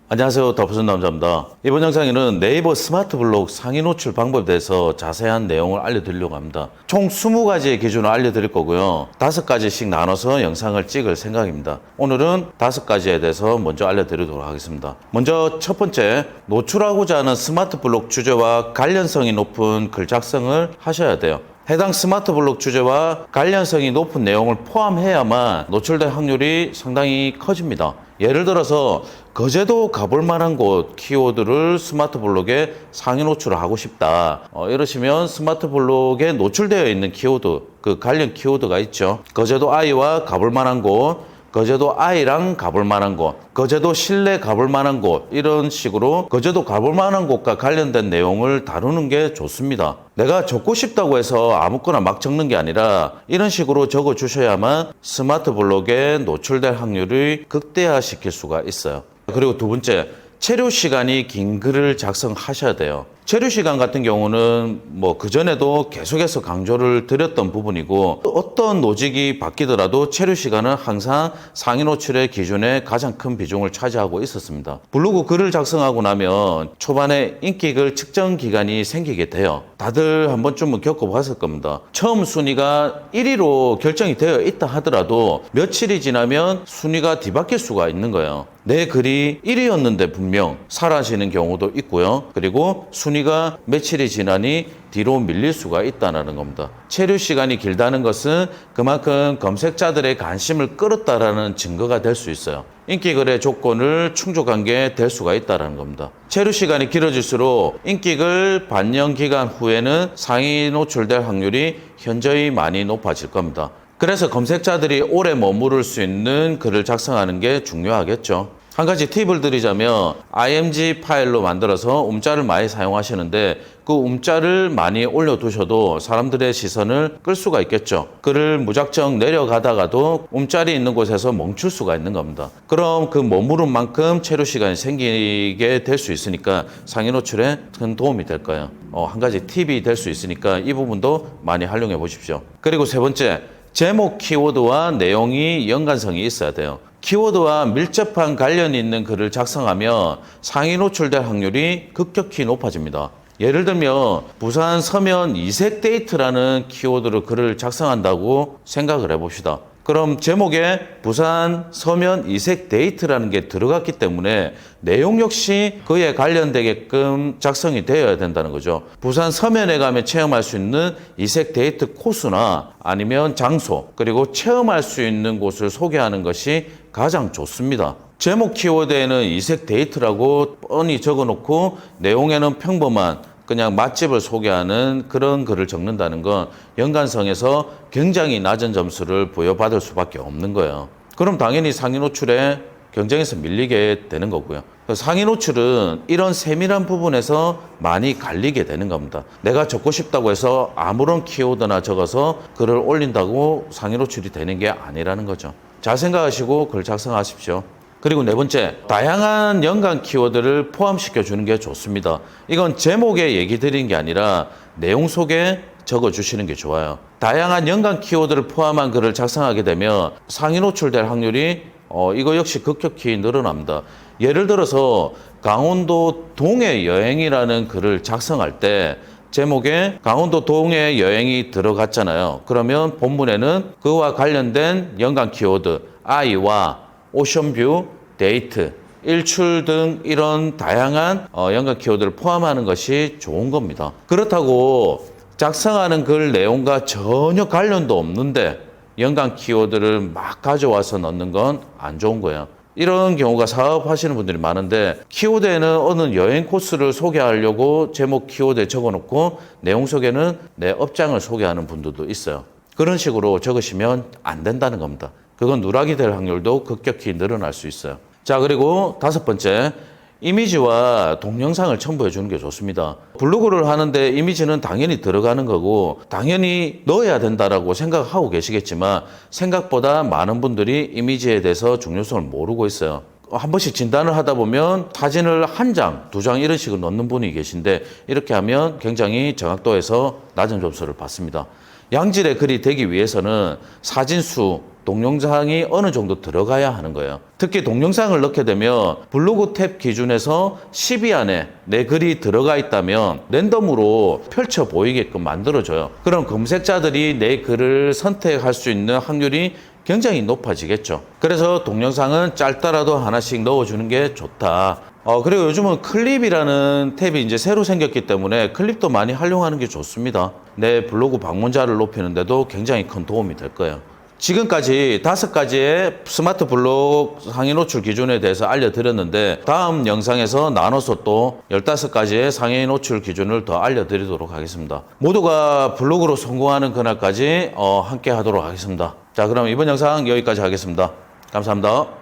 안녕하세요. 더 남자입니다. 이번 영상에는 네이버 스마트 블록 상위 노출 방법에 대해서 자세한 내용을 알려드리려고 합니다. 총 20가지의 기준을 알려드릴 거고요. 5가지씩 나눠서 영상을 찍을 생각입니다. 오늘은 5가지에 대해서 먼저 알려드리도록 하겠습니다. 먼저 첫 번째, 노출하고자 하는 스마트 블록 주제와 관련성이 높은 글 작성을 하셔야 돼요. 해당 스마트 블록 주제와 관련성이 높은 내용을 포함해야만 노출될 확률이 상당히 커집니다. 예를 들어서 거제도 가볼 만한 곳 키워드를 스마트 블록에 상위 노출을 하고 싶다. 이러시면 스마트 블록에 노출되어 있는 키워드, 그 관련 키워드가 있죠. 거제도 아이와 가볼 만한 곳, 거제도 아이랑 가볼 만한 곳, 거제도 실내 가볼 만한 곳, 이런 식으로 거제도 가볼 만한 곳과 관련된 내용을 다루는 게 좋습니다. 내가 적고 싶다고 해서 아무거나 막 적는 게 아니라 이런 식으로 적어 주셔야만 스마트 블록에 노출될 확률을 극대화시킬 수가 있어요. 그리고 두 번째, 체류 시간이 긴 글을 작성하셔야 돼요. 체류 시간 같은 경우는 그전에도 계속해서 강조를 드렸던 부분이고, 어떤 노직이 바뀌더라도 체류 시간은 항상 상위 노출의 기준에 가장 큰 비중을 차지하고 있었습니다. 블로그 글을 작성하고 나면 초반에 인기글 측정 기간이 생기게 돼요. 다들 한 번쯤은 겪어봤을 겁니다. 처음 순위가 1위로 결정이 되어 있다 하더라도 며칠이 지나면 순위가 뒤바뀔 수가 있는 거예요. 내 글이 1위였는데 분명 사라지는 경우도 있고요. 그리고 순위가 며칠이 지나니 뒤로 밀릴 수가 있다는 겁니다. 체류 시간이 길다는 것은 그만큼 검색자들의 관심을 끌었다라는 증거가 될 수 있어요. 인기글의 조건을 충족한 게 될 수가 있다는 겁니다. 체류 시간이 길어질수록 인기글 반년 기간 후에는 상위 노출될 확률이 현저히 많이 높아질 겁니다. 그래서 검색자들이 오래 머무를 수 있는 글을 작성하는 게 중요하겠죠. 한 가지 팁을 드리자면 img 파일로 만들어서 움짤을 많이 사용하시는데 그 움짤을 많이 올려두셔도 사람들의 시선을 끌 수가 있겠죠. 글을 무작정 내려가다가도 움짤이 있는 곳에서 멈출 수가 있는 겁니다. 그럼 그 머무른 만큼 체류 시간이 생기게 될 수 있으니까 상위 노출에 큰 도움이 될 거예요. 한 가지 팁이 될 수 있으니까 이 부분도 많이 활용해 보십시오. 그리고 세 번째, 제목 키워드와 내용이 연관성이 있어야 돼요. 키워드와 밀접한 관련이 있는 글을 작성하면 상위 노출될 확률이 급격히 높아집니다. 예를 들면 부산 서면 이색 데이트라는 키워드로 글을 작성한다고 생각을 해봅시다. 그럼 제목에 부산 서면 이색 데이트라는 게 들어갔기 때문에 내용 역시 그에 관련되게끔 작성이 되어야 된다는 거죠. 부산 서면에 가면 체험할 수 있는 이색 데이트 코스나 아니면 장소, 그리고 체험할 수 있는 곳을 소개하는 것이 가장 좋습니다. 제목 키워드에는 이색 데이트라고 뻔히 적어놓고 내용에는 평범한 그냥 맛집을 소개하는 그런 글을 적는다는 건 연관성에서 굉장히 낮은 점수를 부여받을 수밖에 없는 거예요. 그럼 당연히 상위 노출에 경쟁에서 밀리게 되는 거고요. 상위 노출은 이런 세밀한 부분에서 많이 갈리게 되는 겁니다. 내가 적고 싶다고 해서 아무런 키워드나 적어서 글을 올린다고 상위 노출이 되는 게 아니라는 거죠. 잘 생각하시고 글 작성하십시오. 그리고 네 번째, 다양한 연관 키워드를 포함시켜 주는 게 좋습니다. 이건 제목에 얘기 드린 게 아니라 내용 속에 적어 주시는 게 좋아요. 다양한 연관 키워드를 포함한 글을 작성하게 되면 상위 노출될 확률이 이거 역시 급격히 늘어납니다. 예를 들어서 강원도 동해 여행이라는 글을 작성할 때 제목에 강원도 동해 여행이 들어갔잖아요. 그러면 본문에는 그와 관련된 연관 키워드 아이와 오션뷰, 데이트, 일출 등 이런 다양한 연관 키워드를 포함하는 것이 좋은 겁니다. 그렇다고 작성하는 글 내용과 전혀 관련도 없는데 연관 키워드를 막 가져와서 넣는 건 안 좋은 거예요. 이런 경우가 사업하시는 분들이 많은데 키워드에는 어느 여행 코스를 소개하려고 제목 키워드에 적어놓고 내용 속에는 내 업장을 소개하는 분들도 있어요. 그런 식으로 적으시면 안 된다는 겁니다. 그건 누락이 될 확률도 급격히 늘어날 수 있어요. 자, 그리고 5번째, 이미지와 동영상을 첨부해 주는 게 좋습니다. 블로그를 하는데 이미지는 당연히 들어가는 거고 당연히 넣어야 된다라고 생각하고 계시겠지만 생각보다 많은 분들이 이미지에 대해서 중요성을 모르고 있어요. 한 번씩 진단을 하다 보면 사진을 한 장, 두 장 이런 식으로 넣는 분이 계신데 이렇게 하면 굉장히 정확도에서 낮은 점수를 받습니다. 양질의 글이 되기 위해서는 사진수, 동영상이 어느 정도 들어가야 하는 거예요. 특히 동영상을 넣게 되면 블로그 탭 기준에서 10위 안에 내 글이 들어가 있다면 랜덤으로 펼쳐 보이게끔 만들어줘요. 그럼 검색자들이 내 글을 선택할 수 있는 확률이 굉장히 높아지겠죠. 그래서 동영상은 짧더라도 하나씩 넣어주는 게 좋다. 그리고 요즘은 클립이라는 탭이 이제 새로 생겼기 때문에 클립도 많이 활용하는 게 좋습니다. 내 블로그 방문자를 높이는데도 굉장히 큰 도움이 될 거예요. 지금까지 5가지의 스마트 블로그 상위 노출 기준에 대해서 알려드렸는데 다음 영상에서 나눠서 또 15가지의 상위 노출 기준을 더 알려드리도록 하겠습니다. 모두가 블로그로 성공하는 그날까지 함께 하도록 하겠습니다. 자, 그럼 이번 영상 여기까지 하겠습니다. 감사합니다.